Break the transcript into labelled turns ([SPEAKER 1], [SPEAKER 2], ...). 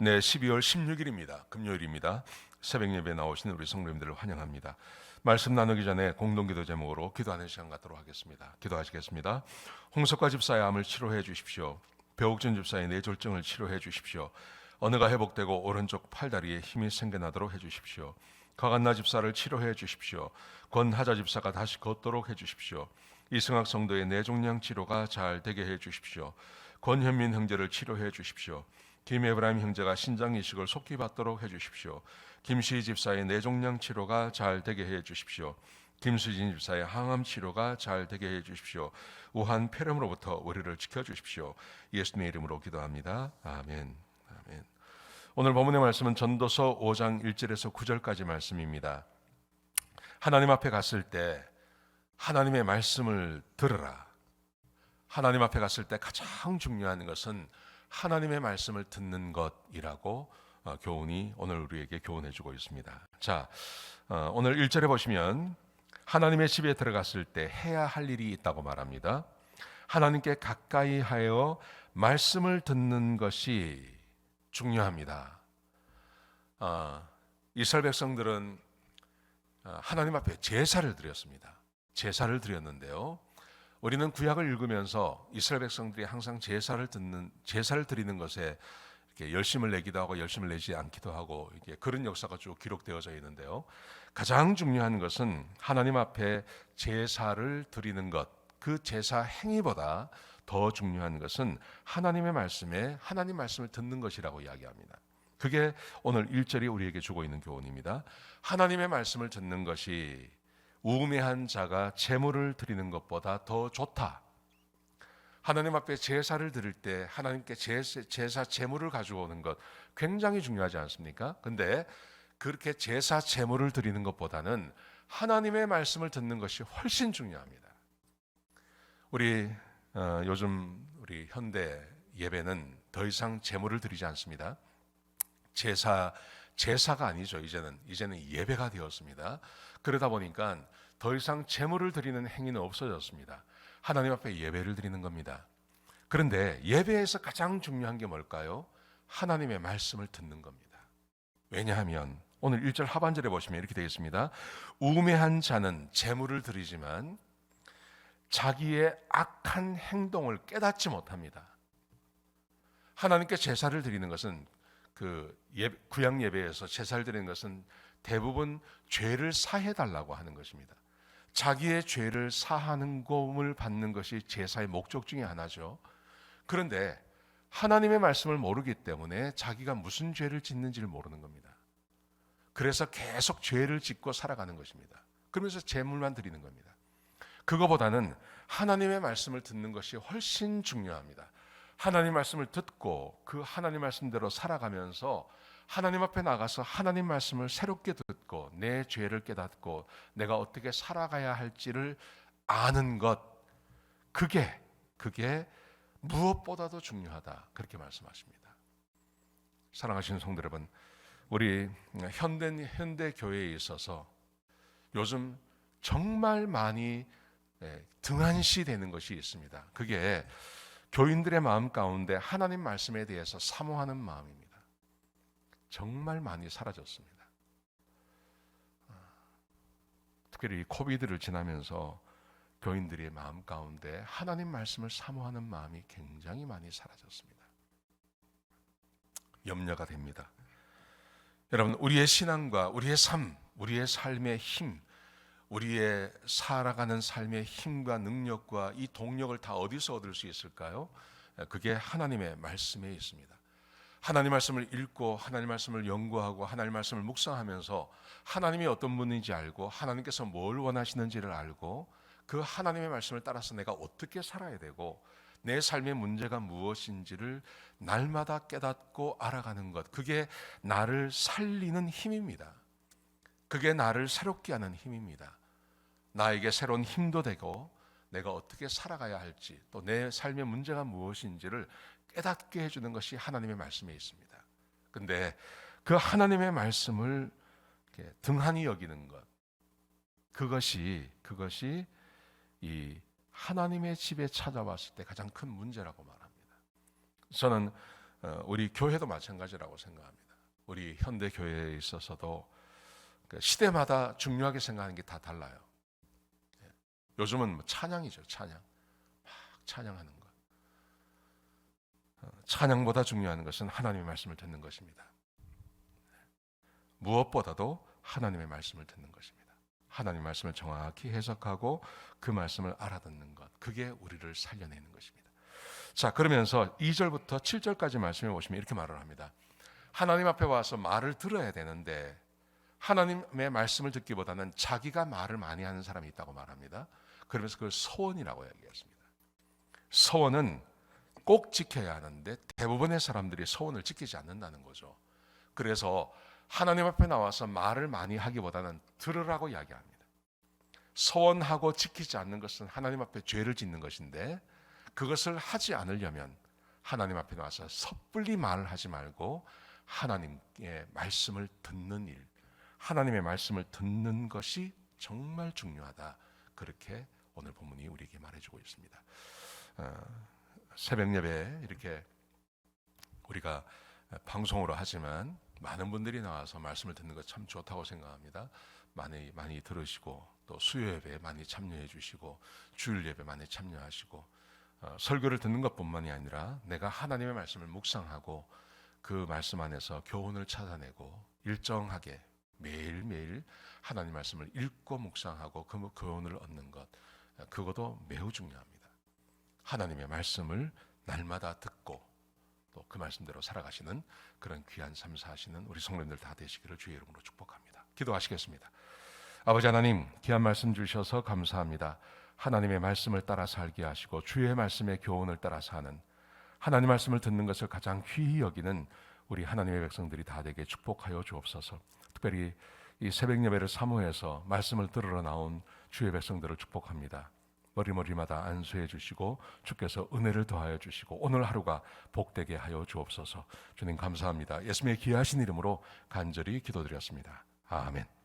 [SPEAKER 1] 네, 12월 16일입니다. 금요일입니다. 새벽 예배에 나오신 우리 성도님들을 환영합니다. 말씀 나누기 전에 공동기도 제목으로 기도하는 시간 갖도록 하겠습니다. 기도하시겠습니다. 홍석과 집사의 암을 치료해 주십시오. 배옥준 집사의 뇌졸중을 치료해 주십시오. 언어가 회복되고 오른쪽 팔다리에 힘이 생겨나도록 해 주십시오. 가간나 집사를 치료해 주십시오. 권하자 집사가 다시 걷도록 해 주십시오. 이승학 성도의 뇌종양 치료가 잘 되게 해 주십시오. 권현민 형제를 치료해 주십시오. 김에브라임 형제가 신장 이식을 속히 받도록 해주십시오. 김시희 집사의 뇌종양 치료가 잘 되게 해주십시오. 김수진 집사의 항암 치료가 잘 되게 해주십시오. 우한 폐렴으로부터 우리를 지켜주십시오. 예수님의 이름으로 기도합니다. 아멘. 아멘. 오늘 본문의 말씀은 전도서 5장 1절에서 9절까지 말씀입니다. 하나님 앞에 갔을 때 하나님의 말씀을 들으라. 하나님 앞에 갔을 때 가장 중요한 것은 하나님의 말씀을 듣는 것이라고 교훈이 오늘 우리에게 교훈해주고 있습니다. 자, 오늘 1절에 보시면 하나님의 집에 들어갔을 때 해야 할 일이 있다고 말합니다. 하나님께 가까이 하여 말씀을 듣는 것이 중요합니다. 이스라엘 백성들은 하나님 앞에 제사를 드렸습니다. 제사를 드렸는데요. 우리는 구약을 읽으면서 이스라엘 백성들이 항상 제사를 드리는 것에 이렇게 열심을 내기도 하고 열심을 내지 않기도 하고 이게 그런 역사가 쭉 기록되어져 있는데요. 가장 중요한 것은 하나님 앞에 제사를 드리는 것, 그 제사 행위보다 더 중요한 것은 하나님의 말씀에 하나님 말씀을 듣는 것이라고 이야기합니다. 그게 오늘 1절이 우리에게 주고 있는 교훈입니다. 하나님의 말씀을 듣는 것이 우매한 자가 제물을 드리는 것보다 더 좋다. 하나님 앞에 제사를 드릴 때 하나님께 제사 제물을 가지고 오는 것 굉장히 중요하지 않습니까? 근데 그렇게 제사 제물을 드리는 것보다는 하나님의 말씀을 듣는 것이 훨씬 중요합니다. 우리 요즘 우리 현대 예배는 더 이상 제물을 드리지 않습니다. 제사가 아니죠. 이제는 예배가 되었습니다. 그러다 보니까 더 이상 제물을 드리는 행위는 없어졌습니다. 하나님 앞에 예배를 드리는 겁니다. 그런데 예배에서 가장 중요한 게 뭘까요? 하나님의 말씀을 듣는 겁니다. 왜냐하면 오늘 1절 하반절에 보시면 이렇게 되어 있습니다. 우매한 자는 제물을 드리지만 자기의 악한 행동을 깨닫지 못합니다. 하나님께 제사를 드리는 것은 구약 예배에서 제사를 드리는 것은 대부분 죄를 사해달라고 하는 것입니다. 자기의 죄를 사하는 공을 받는 것이 제사의 목적 중에 하나죠. 그런데 하나님의 말씀을 모르기 때문에 자기가 무슨 죄를 짓는지를 모르는 겁니다. 그래서 계속 죄를 짓고 살아가는 것입니다. 그러면서 제물만 드리는 겁니다. 그거보다는 하나님의 말씀을 듣는 것이 훨씬 중요합니다. 하나님 말씀을 듣고 그 하나님 말씀대로 살아가면서 하나님 앞에 나가서 하나님 말씀을 새롭게 듣고 내 죄를 깨닫고 내가 어떻게 살아가야 할지를 아는 것, 그게 무엇보다도 중요하다, 그렇게 말씀하십니다. 사랑하시는 성도 여러분, 우리 현대 교회에 있어서 요즘 정말 많이 등한시되는 것이 있습니다. 그게 교인들의 마음 가운데 하나님 말씀에 대해서 사모하는 마음입니다. 정말 많이 사라졌습니다. 특별히 이 코비드를 지나면서 교인들의 마음 가운데 하나님 말씀을 사모하는 마음이 굉장히 많이 사라졌습니다. 염려가 됩니다. 여러분, 우리의 신앙과 우리의 삶, 우리의 삶의 힘, 우리의 살아가는 삶의 힘과 능력과 이 동력을 다 어디서 얻을 수 있을까요? 그게 하나님의 말씀에 있습니다. 하나님 말씀을 읽고 하나님 말씀을 연구하고 하나님 말씀을 묵상하면서 하나님이 어떤 분인지 알고 하나님께서 뭘 원하시는지를 알고 그 하나님의 말씀을 따라서 내가 어떻게 살아야 되고 내 삶의 문제가 무엇인지를 날마다 깨닫고 알아가는 것, 그게 나를 살리는 힘입니다. 그게 나를 새롭게 하는 힘입니다. 나에게 새로운 힘도 되고 내가 어떻게 살아가야 할지 또 내 삶의 문제가 무엇인지를 깨닫게 해주는 것이 하나님의 말씀에 있습니다. 근데 그 하나님의 말씀을 등한히 여기는 것, 그것이 이 하나님의 집에 찾아왔을 때 가장 큰 문제라고 말합니다. 저는 우리 교회도 마찬가지라고 생각합니다. 우리 현대 교회에 있어서도 시대마다 중요하게 생각하는 게 다 달라요. 요즘은 뭐 찬양이죠. 찬양. 막 찬양하는 것. 찬양보다 중요한 것은 하나님의 말씀을 듣는 것입니다. 무엇보다도 하나님의 말씀을 듣는 것입니다. 하나님의 말씀을 정확히 해석하고 그 말씀을 알아듣는 것. 그게 우리를 살려내는 것입니다. 자, 그러면서 2절부터 7절까지 말씀해 보시면 이렇게 말을 합니다. 하나님 앞에 와서 말을 들어야 되는데 하나님의 말씀을 듣기보다는 자기가 말을 많이 하는 사람이 있다고 말합니다. 그러면서 그걸 서원이라고 얘기했습니다. 서원은 꼭 지켜야 하는데 대부분의 사람들이 서원을 지키지 않는다는 거죠. 그래서 하나님 앞에 나와서 말을 많이 하기보다는 들으라고 이야기합니다. 서원하고 지키지 않는 것은 하나님 앞에 죄를 짓는 것인데 그것을 하지 않으려면 하나님 앞에 나와서 섣불리 말을 하지 말고 하나님의 말씀을 듣는 일, 하나님의 말씀을 듣는 것이 정말 중요하다. 그렇게 오늘 본문이 우리에게 말해주고 있습니다. 새벽 예배 이렇게 우리가 방송으로 하지만 많은 분들이 나와서 말씀을 듣는 것 참 좋다고 생각합니다. 많이 들으시고 또 수요 예배에 많이 참여해 주시고 주일 예배 많이 참여하시고 설교를 듣는 것뿐만이 아니라 내가 하나님의 말씀을 묵상하고 그 말씀 안에서 교훈을 찾아내고 일정하게 매일매일 하나님 말씀을 읽고 묵상하고 그 교훈을 얻는 것, 그것도 매우 중요합니다. 하나님의 말씀을 날마다 듣고 또 그 말씀대로 살아가시는 그런 귀한 삶 사시는 우리 성도님들 다 되시기를 주의 이름으로 축복합니다. 기도하시겠습니다. 아버지 하나님, 귀한 말씀 주셔서 감사합니다. 하나님의 말씀을 따라 살게 하시고 주의 말씀의 교훈을 따라 사는, 하나님 말씀을 듣는 것을 가장 귀히 여기는 우리 하나님의 백성들이 다 되게 축복하여 주옵소서. 특별히 이 새벽 예배를 사모해서 말씀을 들으러 나온 주의 백성들을 축복합니다. 머리마다 안수해 주시고 주께서 은혜를 더하여 주시고 오늘 하루가 복되게 하여 주옵소서. 주님 감사합니다. 예수님의 귀하신 이름으로 간절히 기도드렸습니다. 아멘.